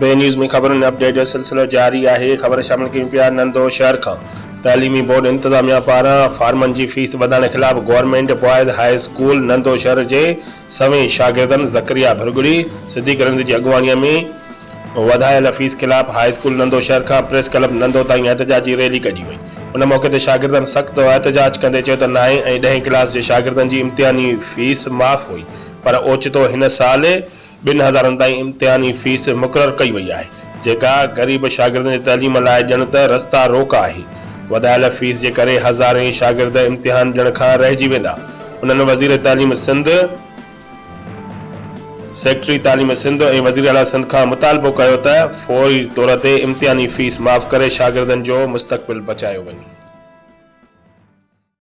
बे न्यूज़ में खबरुनि अपडेट जो सिलसिलो जारी है। खबर शामिल कयूं पिया नंदोशहर का तालीमी बोर्ड इंतज़ामिया पारां फार्मन की फीस वधाइण खिलाफ गवर्नमेंट बॉयज हाई स्कूल नंदोशहर के सवें शागردن ذڪريا ڀرڳڙي صديق की अॻवाणीअ में वधायल फीस खिलाफ हाई स्कूल नंदोशहर का प्रेस क्लब नंदो ताईं एहतजाजी रैली कढी वई। उन मौके ते शागर्दन सख्त एहतजाज कंदे चयो त नائين ऐं ॾहीं क्लास के शागिर्दनि की इम्तिहानी फीस माफ़ हुई, पर ओचितो हिन साल 2000 ताईं इम्तिहानी फीस मुक़रर कई वई है, जेका गरीब शागिर्दनि जी तइलीम लाइ ॼण त रस्ता रोक है। वधायल फीस के करे हज़ारें शागिर्द इम्तिहान ॾियण खां रहिजी वेंदा। उन्हनि वज़ीर तालीम सिंध, सेक्रेटरी तालीम सिंध और वज़ीर आला सिंध का मुतालबो कयो त फौरी तौर ते इम्तिहानी फीस माफ़ करे शागिर्दनि जो मुस्तक़बिल बचायो वञे।